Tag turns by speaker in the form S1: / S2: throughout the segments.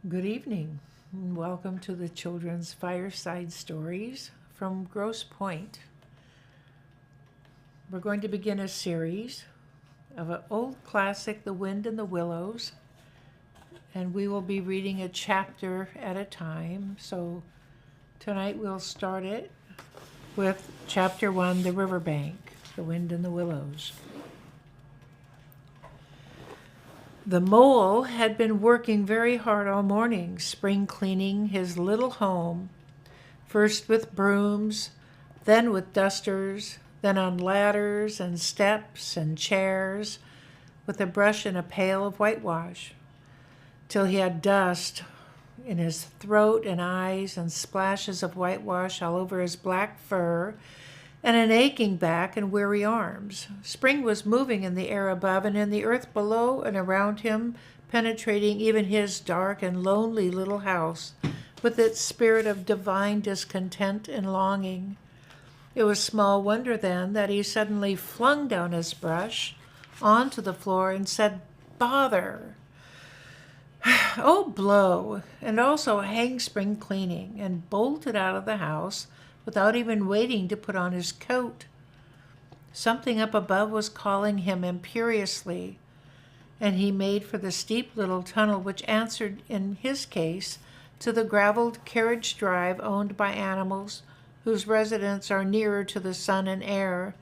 S1: Good evening, and welcome to the Children's Fireside Stories from Grosse Pointe. We're going to begin a series of an old classic, The Wind and the Willows, and we will be reading a chapter at a time. So tonight we'll start it with Chapter 1, The Riverbank, The Wind and the Willows. The mole had been working very hard all morning, spring cleaning his little home, first with brooms, then with dusters, then on ladders and steps and chairs, with a brush and a pail of whitewash, till he had dust in his throat and eyes and splashes of whitewash all over his black fur and an aching back and weary arms. Spring was moving in the air above and in the earth below and around him, penetrating even his dark and lonely little house with its spirit of divine discontent and longing. It was small wonder then that he suddenly flung down his brush onto the floor and said, "Bother! Oh, blow!" and also hang spring cleaning, and bolted out of the house without even waiting to put on his coat. Something up above was calling him imperiously, and he made for the steep little tunnel which answered, in his case, to the graveled carriage drive owned by animals whose residents are nearer to the sun and air.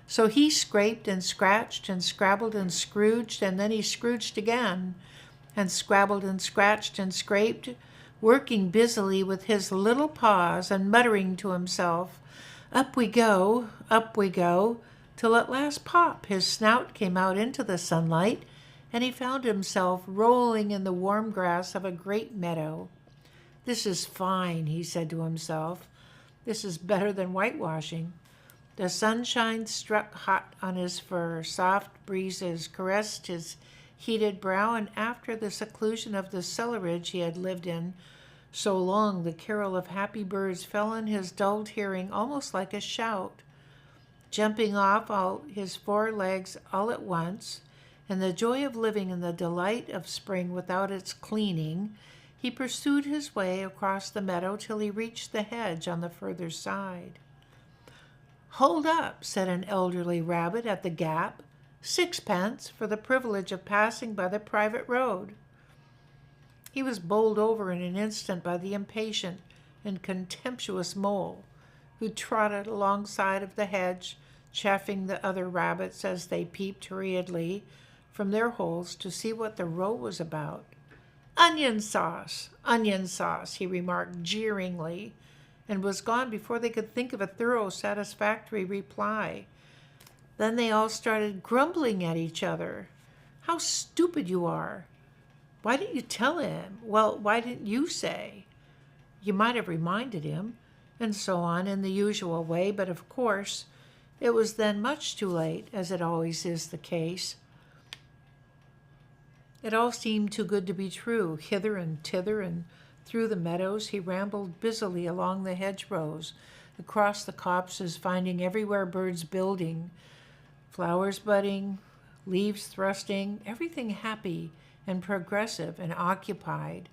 S1: So he scraped and scratched and scrabbled and scrooged, and then he scrooged again, and scrabbled and scratched and scraped, working busily with his little paws and muttering to himself, up we go, till at last pop, his snout came out into the sunlight, and he found himself rolling in the warm grass of a great meadow. "This is fine," he said to himself. "This is better than whitewashing." The sunshine struck hot on his fur, soft breezes caressed his heated brow, and after the seclusion of the cellarage he had lived in so long, the carol of happy birds fell on his dulled hearing almost like a shout. Jumping off all his four legs all at once, in the joy of living in the delight of spring without its cleaning, he pursued his way across the meadow till he reached the hedge on the further side. "Hold up," said an elderly rabbit at the gap. "Sixpence for the privilege of passing by the private road." He was bowled over in an instant by the impatient and contemptuous mole, who trotted alongside of the hedge, chaffing the other rabbits as they peeped hurriedly from their holes to see what the row was about. Onion sauce," he remarked jeeringly, and was gone before they could think of a thorough, satisfactory reply. Then they all started grumbling at each other. "How stupid you are! Why didn't you tell him? Well, why didn't you say? You might have reminded him," and so on in the usual way, but of course it was then much too late, as it always is the case. It all seemed too good to be true. Hither and thither and through the meadows he rambled busily along the hedgerows, across the copses, finding everywhere birds building, flowers budding, leaves thrusting, everything happy and progressive and occupied.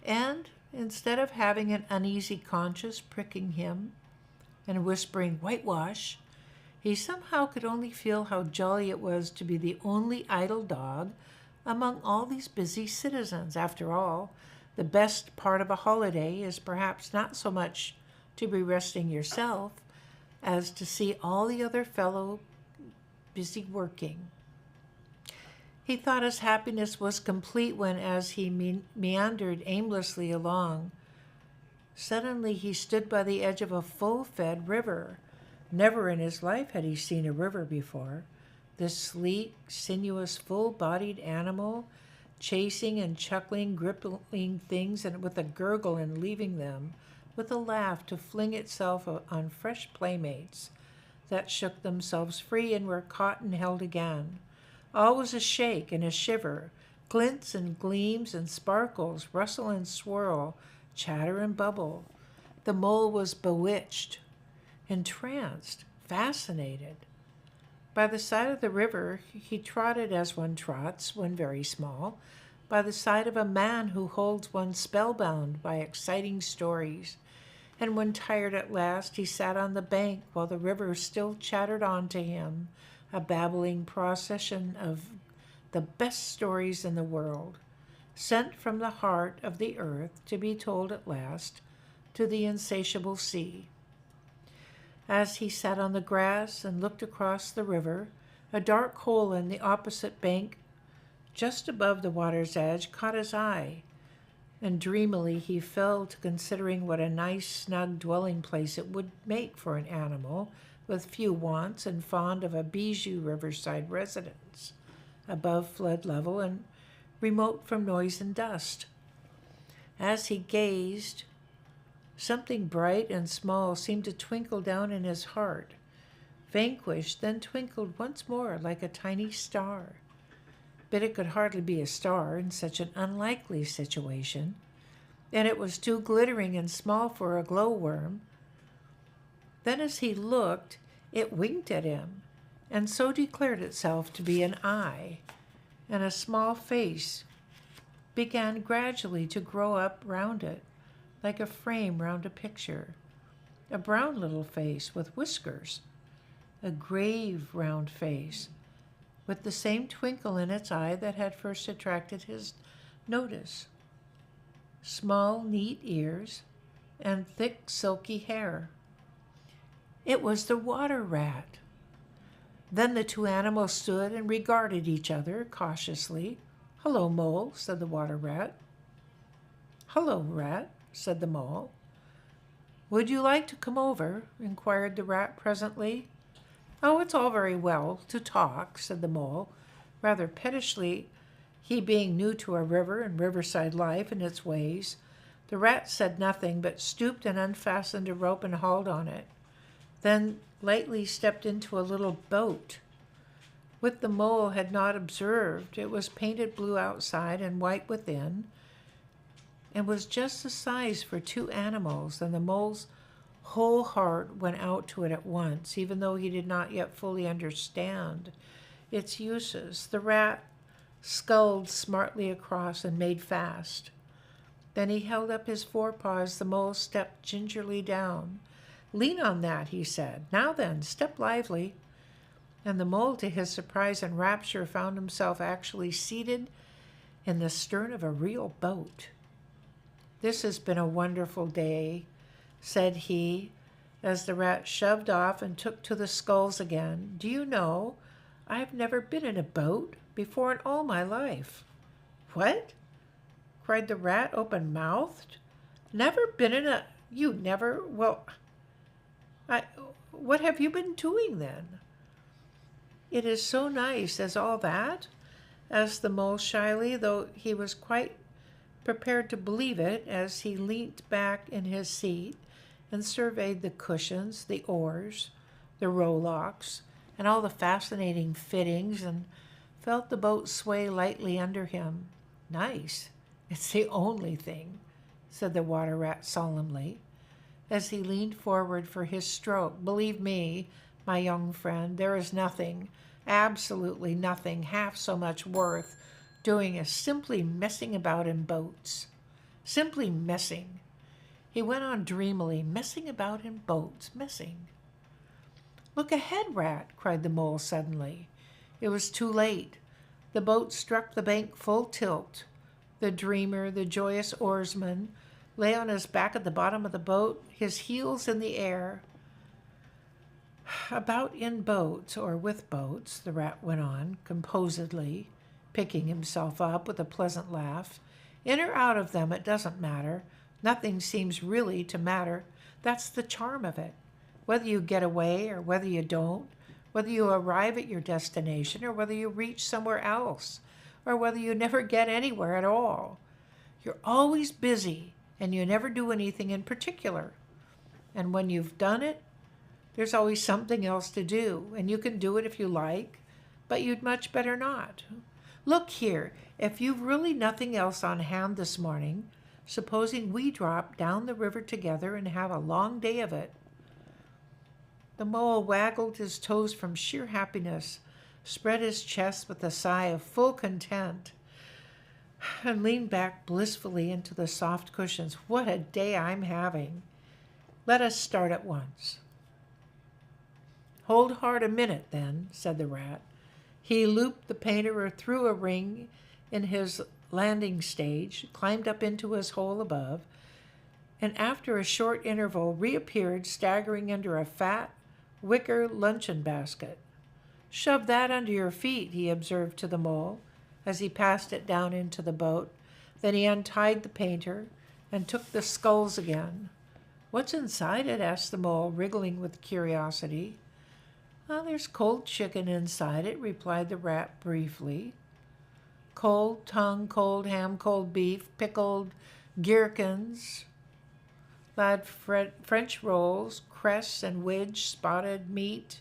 S1: And instead of having an uneasy conscience pricking him and whispering "whitewash," he somehow could only feel how jolly it was to be the only idle dog among all these busy citizens. After all, the best part of a holiday is perhaps not so much to be resting yourself as to see all the other fellow busy working. He thought his happiness was complete when, as he meandered aimlessly along, suddenly he stood by the edge of a full-fed river. Never in his life had he seen a river before. This sleek, sinuous, full-bodied animal, chasing and chuckling, gripping things and with a gurgle and leaving them, with a laugh to fling itself on fresh playmates that shook themselves free and were caught and held again. All was a shake and a shiver, glints and gleams and sparkles, rustle and swirl, chatter and bubble. The mole was bewitched, entranced, fascinated. By the side of the river he trotted as one trots when very small, by the side of a man who holds one spellbound by exciting stories. And when tired at last, he sat on the bank while the river still chattered on to him, a babbling procession of the best stories in the world, sent from the heart of the earth to be told at last to the insatiable sea. As he sat on the grass and looked across the river, a dark hole in the opposite bank, just above the water's edge, caught his eye, and dreamily he fell to considering what a nice, snug dwelling place it would make for an animal with few wants and fond of a bijou riverside residence, above flood level and remote from noise and dust. As he gazed, something bright and small seemed to twinkle down in his heart, vanquished, then twinkled once more like a tiny star. But it could hardly be a star in such an unlikely situation, and it was too glittering and small for a glowworm. Then as he looked, it winked at him, and so declared itself to be an eye, and a small face began gradually to grow up round it, like a frame round a picture, a brown little face with whiskers, a grave round face, with the same twinkle in its eye that had first attracted his notice, small, neat ears, and thick, silky hair. It was the water rat. Then the two animals stood and regarded each other cautiously. "Hello, Mole," said the water rat. "Hello, Rat," said the Mole. "Would you like to come over?" inquired the rat presently. "Oh, it's all very well to talk," said the Mole, rather pettishly, he being new to a river and riverside life and its ways. The rat said nothing, but stooped and unfastened a rope and hauled on it, then lightly stepped into a little boat, which the Mole had not observed. It was painted blue outside and white within, and was just the size for two animals, and the Mole's whole heart went out to it at once, even though he did not yet fully understand its uses. The rat sculled smartly across and made fast. Then he held up his forepaws. The Mole stepped gingerly down. "Lean on that," he said. "Now then, step lively." And the Mole, to his surprise and rapture, found himself actually seated in the stern of a real boat. "This has been a wonderful day," said he, as the rat shoved off and took to the sculls again. "Do you know, I've never been in a boat before in all my life." "What?" cried the rat, open-mouthed. "Never been in a... You never... Well, what have you been doing then?" "It is so nice as all that?" asked the Mole shyly, though he was quite prepared to believe it, as he leant back in his seat and surveyed the cushions, the oars, the rowlocks, and all the fascinating fittings, and felt the boat sway lightly under him. "Nice? It's the only thing," said the water rat solemnly, as he leaned forward for his stroke. "Believe me, my young friend, there is nothing, absolutely nothing, half so much worth doing as simply messing about in boats. Simply messing," he went on dreamily, "messing about in boats, messing." "Look ahead, Rat," cried the Mole suddenly. It was too late. The boat struck the bank full tilt. The dreamer, the joyous oarsman, lay on his back at the bottom of the boat, his heels in the air. "About in boats, or with boats," the rat went on, composedly, picking himself up with a pleasant laugh. "In or out of them, it doesn't matter. Nothing seems really to matter. That's the charm of it. Whether you get away or whether you don't, whether you arrive at your destination or whether you reach somewhere else, or whether you never get anywhere at all, you're always busy and you never do anything in particular. And when you've done it, there's always something else to do, and you can do it if you like, but you'd much better not. Look here, if you've really nothing else on hand this morning, supposing we drop down the river together and have a long day of it." The Mole waggled his toes from sheer happiness, spread his chest with a sigh of full content. and leaned back blissfully into the soft cushions. What a day I'm having. Let us start at once. Hold hard a minute, then, said the rat. He looped the painter through a ring in his landing stage, climbed up into his hole above, and after a short interval reappeared staggering under a fat wicker luncheon basket. Shove that under your feet, he observed to the mole as he passed it down into the boat. Then he untied the painter and took the sculls again. What's inside it? Asked the mole, wriggling with curiosity. Well, there's cold chicken inside it, replied the rat briefly. Cold tongue, cold ham, cold beef, pickled gherkins, lad French rolls, cress and wedge, spotted meat,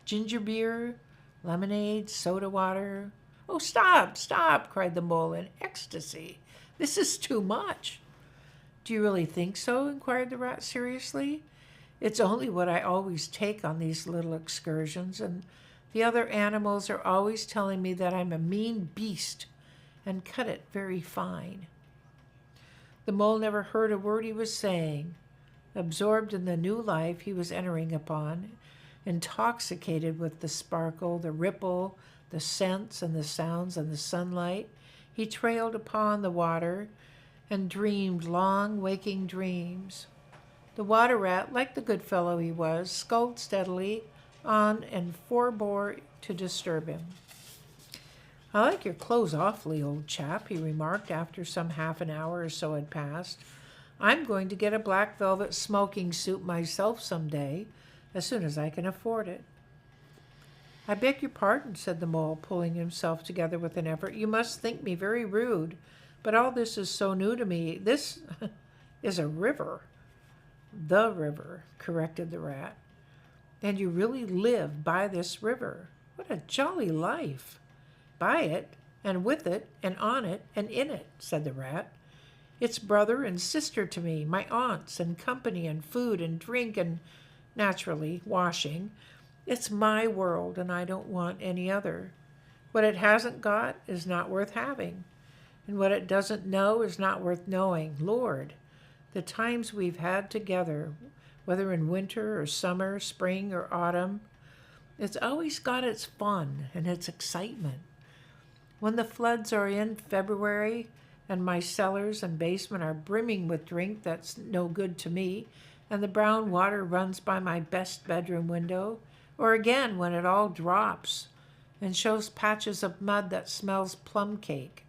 S1: ginger beer, lemonade, soda water. Oh, stop, stop, cried the mole in ecstasy. This is too much. Do you really think so? Inquired the rat seriously. It's only what I always take on these little excursions, and the other animals are always telling me that I'm a mean beast and cut it very fine. The mole never heard a word he was saying, absorbed in the new life he was entering upon, intoxicated with the sparkle, the ripple, the scents and the sounds and the sunlight. He trailed upon the water and dreamed long waking dreams. The water rat, like the good fellow he was, sculled steadily on and forbore to disturb him. I like your clothes awfully, old chap, he remarked after some half an hour or so had passed. I'm going to get a black velvet smoking suit myself some day, as soon as I can afford it. I beg your pardon, said the mole, pulling himself together with an effort. You must think me very rude, but all this is so new to me. This is a river. The river, corrected the rat. And you really live by this river. What a jolly life. By it, and with it, and on it, and in it, said the rat. It's brother and sister to me, my aunts, and company, and food, and drink, and, naturally, washing. It's my world, and I don't want any other. What it hasn't got is not worth having, and what it doesn't know is not worth knowing. Lord, the times we've had together, whether in winter or summer, spring or autumn, it's always got its fun and its excitement. When the floods are in February and my cellars and basement are brimming with drink that's no good to me, and the brown water runs by my best bedroom window, or again when it all drops and shows patches of mud that smells plum cake,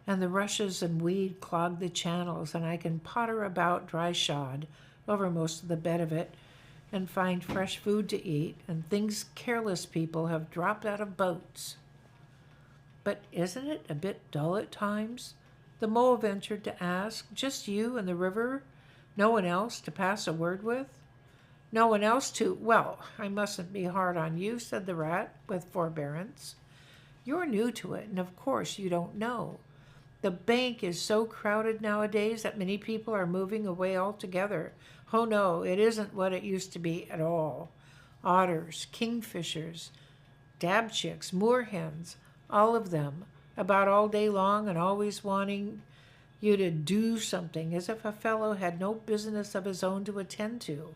S1: and the rushes and weed clog the channels, and I can potter about dry-shod over most of the bed of it and find fresh food to eat, and things careless people have dropped out of boats. But isn't it a bit dull at times? The mole ventured to ask. Just you and the river? No one else to pass a word with? No one else to... Well, I mustn't be hard on you, said the rat with forbearance. You're new to it, and of course you don't know. The bank is so crowded nowadays that many people are moving away altogether. Oh no, it isn't what it used to be at all. Otters, kingfishers, dabchicks, moorhens, all of them, about all day long and always wanting you to do something, as if a fellow had no business of his own to attend to.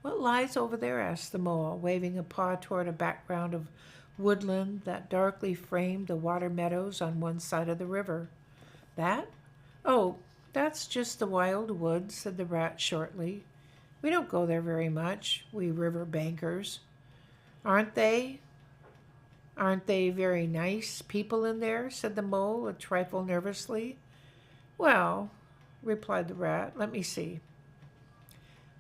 S1: What lies over there? Asked the mole, waving a paw toward a background of woodland that darkly framed the water meadows on one side of the river. That? Oh, that's just the wild woods, said the rat shortly. We don't go there very much, we river bankers. Aren't they? Aren't they very nice people in there? Said the mole, a trifle nervously. Well, replied the rat, let me see.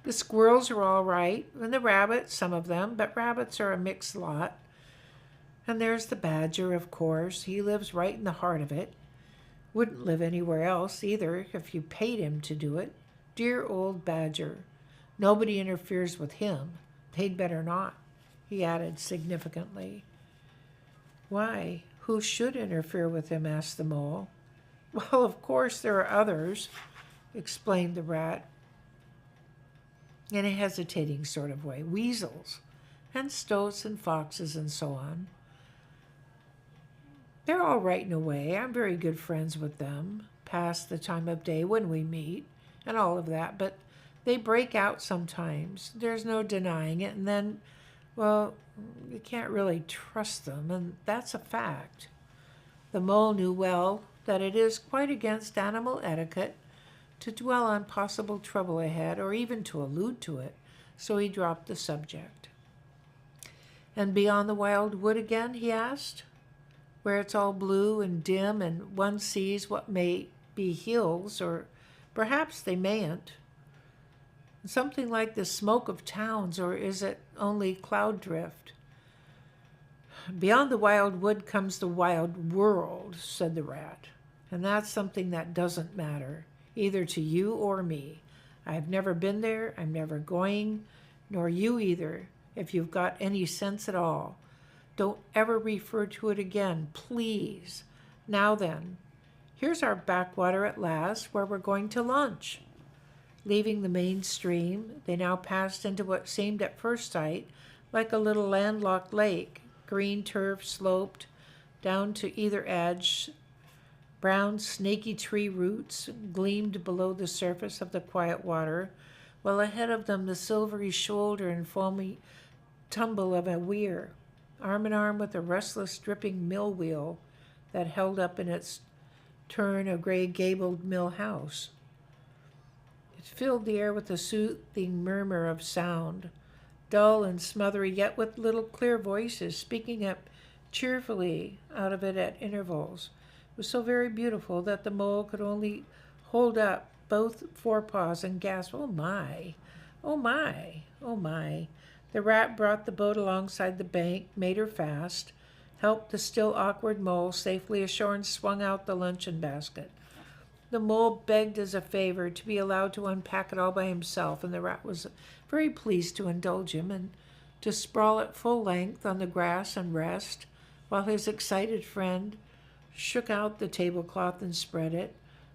S1: The squirrels are all right, and the rabbits, some of them, but rabbits are a mixed lot. And there's the badger, of course. He lives right in the heart of it. Wouldn't live anywhere else, either, if you paid him to do it. Dear old badger. Nobody interferes with him. They'd better not, he added significantly. Why, who should interfere with him? Asked the mole. Well, of course there are others, explained the rat in a hesitating sort of way. Weasels and stoats and foxes and so on. They're all right in a way. I'm very good friends with them, past the time of day when we meet, and all of that. But they break out sometimes. There's no denying it. And then, well, you can't really trust them, and that's a fact. The mole knew well that it is quite against animal etiquette to dwell on possible trouble ahead or even to allude to it, so he dropped the subject. And beyond the wild wood again, he asked, where it's all blue and dim and one sees what may be hills, or perhaps they mayn't. Something like the smoke of towns, or is it only cloud drift? Beyond the wild wood comes the wild world, said the rat. And that's something that doesn't matter, either to you or me. I've never been there, I'm never going, nor you either, if you've got any sense at all. Don't ever refer to it again, please. Now then, here's our backwater at last, where we're going to lunch. Leaving the main stream, they now passed into what seemed at first sight like a little landlocked lake. Green turf sloped down to either edge. Brown, snaky tree roots gleamed below the surface of the quiet water, while ahead of them the silvery shoulder and foamy tumble of a weir, arm in arm with a restless, dripping mill wheel that held up in its turn a gray-gabled mill house. It filled the air with a soothing murmur of sound, dull and smothery, yet with little clear voices speaking up cheerfully out of it at intervals. It was so very beautiful that the mole could only hold up both forepaws and gasp, "Oh my, oh my, oh my." The rat brought the boat alongside the bank, made her fast, helped the still awkward mole safely ashore, and swung out the luncheon basket. The mole begged as a favor to be allowed to unpack it all by himself, and the rat was very pleased to indulge him and to sprawl at full length on the grass and rest, while his excited friend shook out the tablecloth and spread it,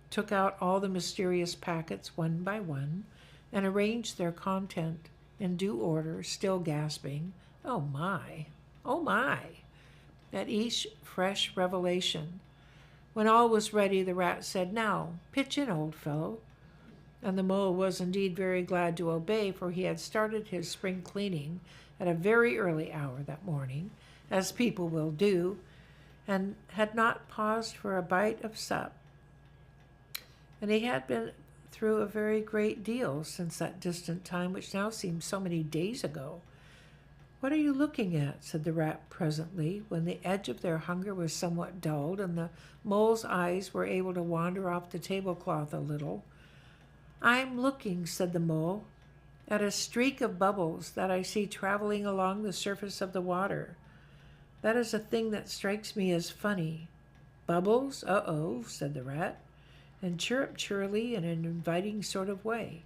S1: took out all the mysterious packets one by one, and arranged their content in due order, still gasping, "Oh my, oh my," at each fresh revelation. When all was ready, the rat said, "Now, pitch in, old fellow." And the mole was indeed very glad to obey, for he had started his spring cleaning at a very early hour that morning, as people will do, and had not paused for a bite of sup. And he had been through a very great deal since that distant time, which now seemed so many days ago. "What are you looking at?" said the rat presently, when the edge of their hunger was somewhat dulled, and the mole's eyes were able to wander off the tablecloth a little. "I'm looking," said the mole, "at a streak of bubbles that I see traveling along the surface of the water. That is a thing that strikes me as funny." "Bubbles? Uh-oh," said the rat, and chirruped cheerily in an inviting sort of way.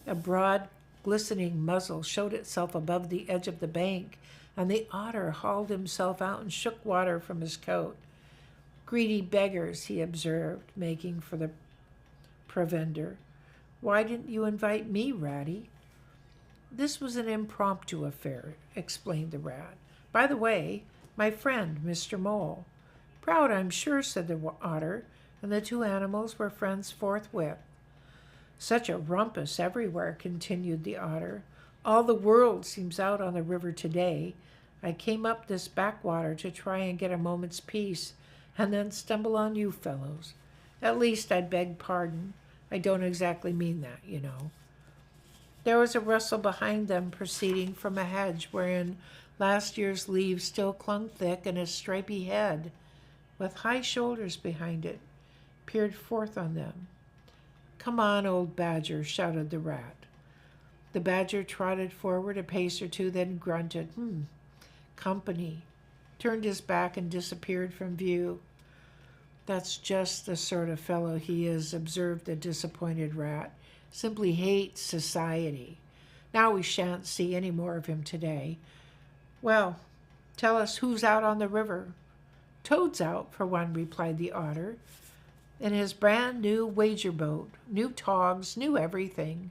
S1: A broad, glistening muzzle showed itself above the edge of the bank, and the otter hauled himself out and shook water from his coat. "Greedy beggars," he observed, making for the provender. "Why didn't you invite me, Ratty?" "This was an impromptu affair," explained the rat. "By the way, my friend, Mr. Mole." "Proud, I'm sure," said the otter, and the two animals were friends forthwith. "Such a rumpus everywhere," continued the otter. "All the world seems out on the river today. I came up this backwater to try and get a moment's peace, and then stumble on you fellows. At least I beg pardon. I don't exactly mean that, you know." There was a rustle behind them proceeding from a hedge wherein last year's leaves still clung thick, and a stripy head, with high shoulders behind it, peered forth on them. "Come on, old badger," shouted the rat. The badger trotted forward a pace or two, then grunted, company," turned his back and disappeared from view. "That's just the sort of fellow he is," observed the disappointed rat. "Simply hates society. Now we shan't see any more of him today. Well, tell us who's out on the river." "Toad's out, for one," replied the otter, "in his brand new wager boat. New togs, new everything."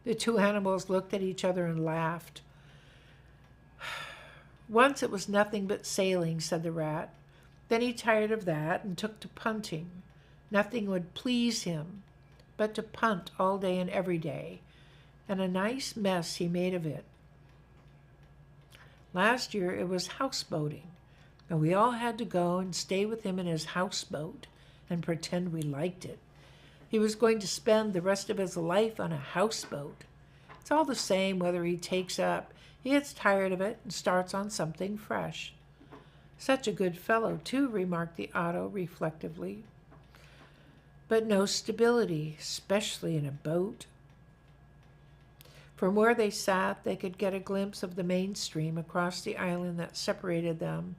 S1: The two animals looked at each other and laughed. "Once it was nothing but sailing," said the rat. Then he tired of that and took to punting. Nothing would please him but to punt all day and every day, and a nice mess he made of it. Last year it was houseboating, and we all had to go and stay with him in his houseboat and pretend we liked it. He was going to spend the rest of his life on a houseboat. It's all the same whether he takes up. He gets tired of it and starts on something fresh. Such a good fellow, too, remarked the Otto reflectively. But no stability, especially in a boat. From where they sat, they could get a glimpse of the main stream across the island that separated them,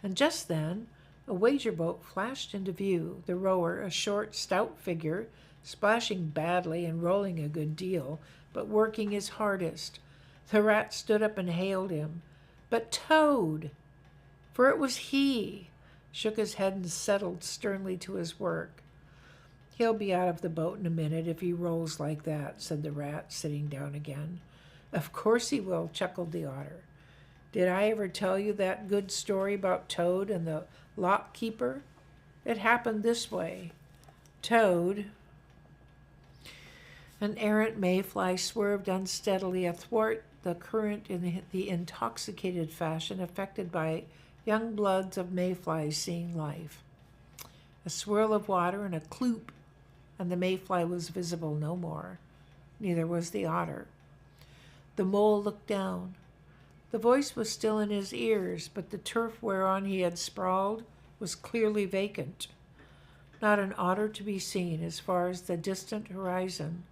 S1: and just then a wager boat flashed into view, the rower, a short, stout figure, splashing badly and rolling a good deal, but working his hardest. The rat stood up and hailed him. But Toad, for it was he, shook his head and settled sternly to his work. He'll be out of the boat in a minute if he rolls like that, said the rat, sitting down again. Of course he will, chuckled the otter. Did I ever tell you that good story about Toad and the lock keeper? It happened this way. Toad, an errant mayfly, swerved unsteadily athwart the current in the intoxicated fashion affected by young bloods of mayflies seeing life. A swirl of water and a kloop, and the mayfly was visible no more. Neither was the otter. The mole looked down. The voice was still in his ears, but the turf whereon he had sprawled was clearly vacant. Not an otter to be seen as far as the distant horizon.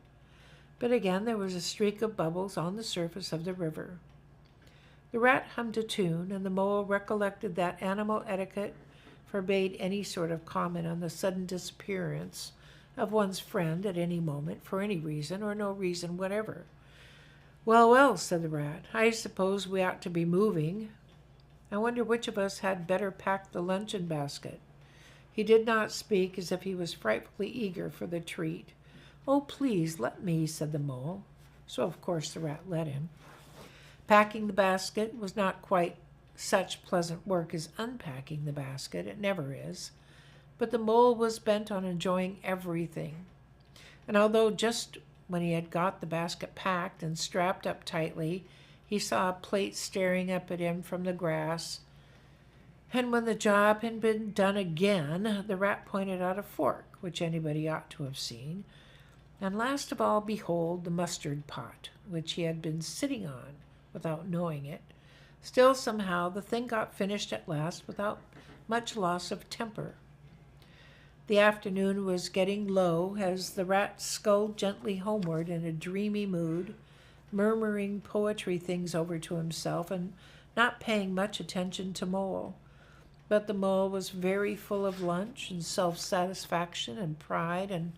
S1: But again there was a streak of bubbles on the surface of the river. The rat hummed a tune, and the mole recollected that animal etiquette forbade any sort of comment on the sudden disappearance of one's friend at any moment, for any reason or no reason whatever. Well, well, said the rat, I suppose we ought to be moving. I wonder which of us had better pack the luncheon basket. He did not speak, as if he was frightfully eager for the treat. Oh, please, let me, said the mole. So, of course, the rat let him. Packing the basket was not quite such pleasant work as unpacking the basket. It never is. But the mole was bent on enjoying everything. And although just when he had got the basket packed and strapped up tightly, he saw a plate staring up at him from the grass, and when the job had been done again, the rat pointed out a fork, which anybody ought to have seen, and last of all, behold, the mustard pot, which he had been sitting on without knowing it. Still, somehow, the thing got finished at last without much loss of temper. The afternoon was getting low as the rat sculled gently homeward in a dreamy mood, murmuring poetry things over to himself and not paying much attention to Mole. But the mole was very full of lunch and self-satisfaction and pride and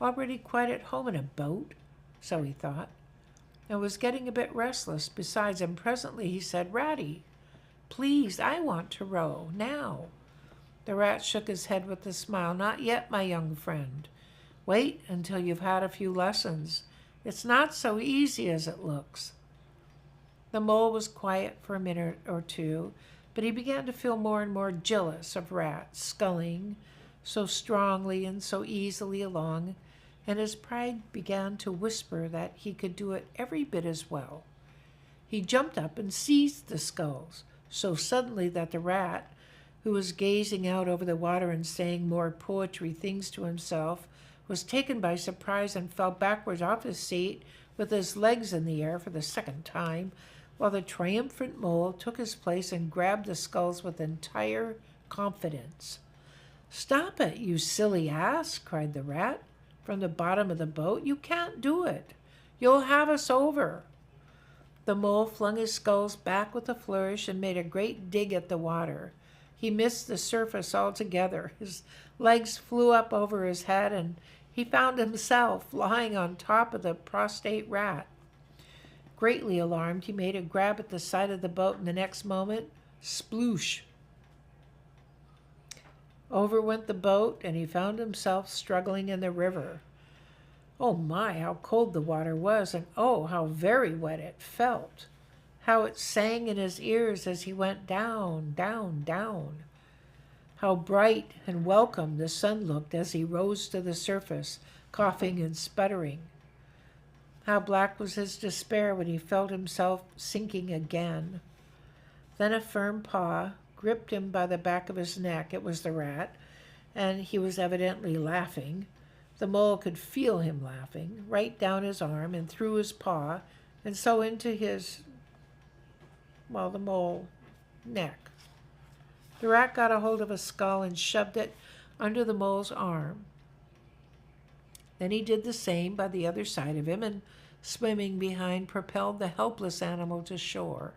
S1: already quite at home in a boat, so he thought, and was getting a bit restless besides, and presently he said, Ratty, please, I want to row, now. The rat shook his head with a smile. Not yet, my young friend. Wait until you've had a few lessons. It's not so easy as it looks. The mole was quiet for a minute or two, but he began to feel more and more jealous of Rat, sculling so strongly and so easily along, and his pride began to whisper that he could do it every bit as well. He jumped up and seized the sculls so suddenly that the rat, who was gazing out over the water and saying more poetry things to himself, was taken by surprise and fell backwards off his seat with his legs in the air for the second time, while the triumphant mole took his place and grabbed the sculls with entire confidence. Stop it, you silly ass, cried the rat from the bottom of the boat. You can't do it. You'll have us over. The mole flung his sculls back with a flourish and made a great dig at the water. He missed the surface altogether. His legs flew up over his head, and he found himself lying on top of the prostrate rat. Greatly alarmed, he made a grab at the side of the boat, and the next moment, sploosh! Over went the boat, and he found himself struggling in the river. Oh my, how cold the water was, and oh, how very wet it felt. How it sang in his ears as he went down, down, down. How bright and welcome the sun looked as he rose to the surface, coughing and sputtering. How black was his despair when he felt himself sinking again. Then a firm paw gripped him by the back of his neck. It was the rat, and he was evidently laughing. The mole could feel him laughing, right down his arm and through his paw, and so into the mole neck. The rat got a hold of a skull and shoved it under the mole's arm. Then he did the same by the other side of him, and swimming behind, propelled the helpless animal to shore,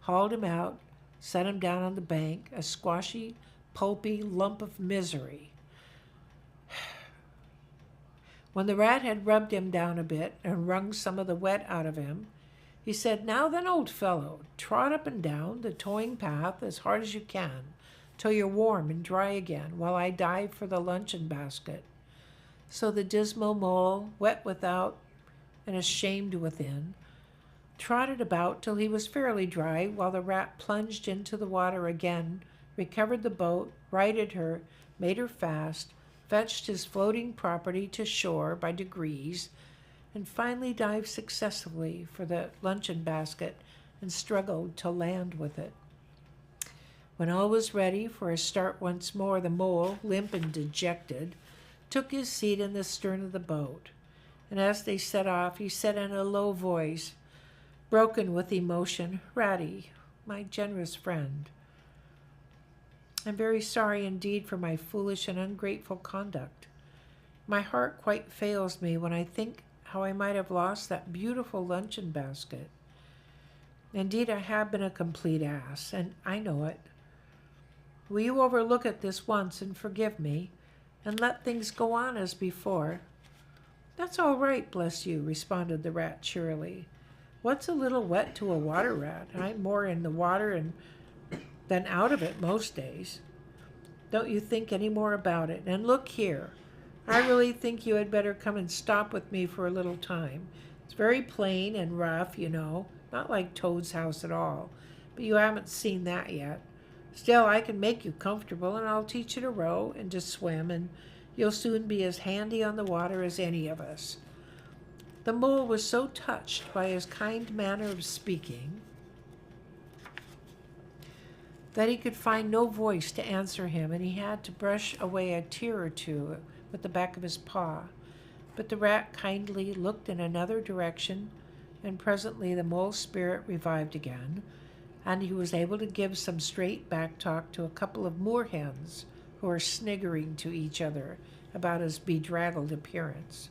S1: hauled him out, set him down on the bank, a squashy, pulpy lump of misery. When the rat had rubbed him down a bit and wrung some of the wet out of him, he said, "Now then, old fellow, trot up and down the towing path as hard as you can, till you're warm and dry again, while I dive for the luncheon basket." So the dismal mole, wet without and ashamed within, trotted about till he was fairly dry, while the rat plunged into the water again, recovered the boat, righted her, made her fast, fetched his floating property to shore by degrees, and finally dived successfully for the luncheon basket and struggled to land with it. When all was ready for a start once more, the mole, limp and dejected, took his seat in the stern of the boat, and as they set off, he said in a low voice, broken with emotion, "Ratty, my generous friend, I'm very sorry indeed for my foolish and ungrateful conduct. My heart quite fails me when I think how I might have lost that beautiful luncheon basket. Indeed, I have been a complete ass, and I know it. Will you overlook it this once and forgive me, and let things go on as before?" "That's all right, bless you," responded the rat cheerily. "What's a little wet to a water rat? I'm more in the water than out of it most days. Don't you think any more about it. And look here, I really think you had better come and stop with me for a little time. It's very plain and rough, you know, not like Toad's house at all, but you haven't seen that yet. Still, I can make you comfortable, and I'll teach you to row and to swim, and you'll soon be as handy on the water as any of us." The mole was so touched by his kind manner of speaking that he could find no voice to answer him, and he had to brush away a tear or two with the back of his paw. But the rat kindly looked in another direction, and presently the mole's spirit revived again, and he was able to give some straight back talk to a couple of moorhens who were sniggering to each other about his bedraggled appearance.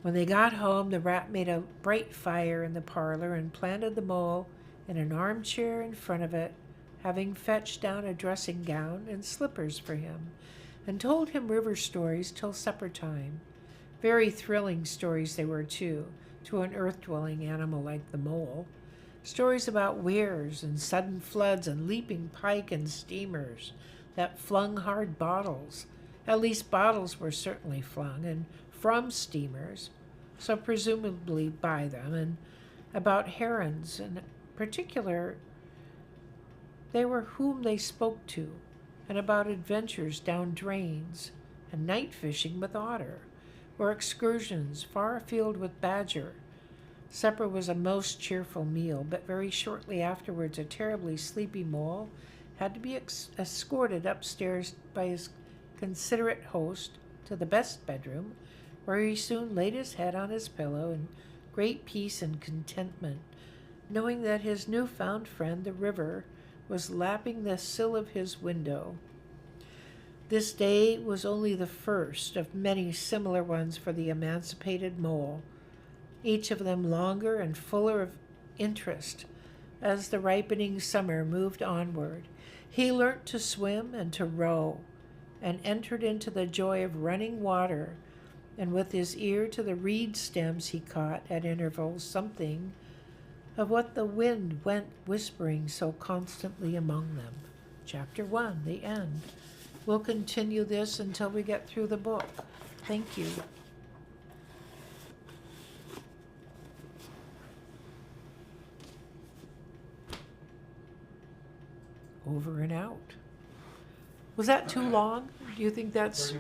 S1: When they got home, the rat made a bright fire in the parlor and planted the mole in an armchair in front of it, having fetched down a dressing gown and slippers for him, and told him river stories till supper time. Very thrilling stories they were, too, to an earth-dwelling animal like the mole. Stories about weirs and sudden floods and leaping pike and steamers that flung hard bottles. At least bottles were certainly flung, and from steamers, so presumably by them, and about herons, in particular they were whom they spoke to, and about adventures down drains, and night fishing with otter, or excursions far afield with badger. Supper was a most cheerful meal, but very shortly afterwards a terribly sleepy mole had to be escorted upstairs by his considerate host to the best bedroom, where he soon laid his head on his pillow in great peace and contentment, knowing that his new-found friend, the river, was lapping the sill of his window. This day was only the first of many similar ones for the emancipated mole, each of them longer and fuller of interest as the ripening summer moved onward. He learnt to swim and to row, and entered into the joy of running water, and with his ear to the reed stems he caught at intervals something of what the wind went whispering so constantly among them. Chapter 1, the end. We'll continue this until we get through the book. Thank you. Over and out. Was that too long? Do you think that's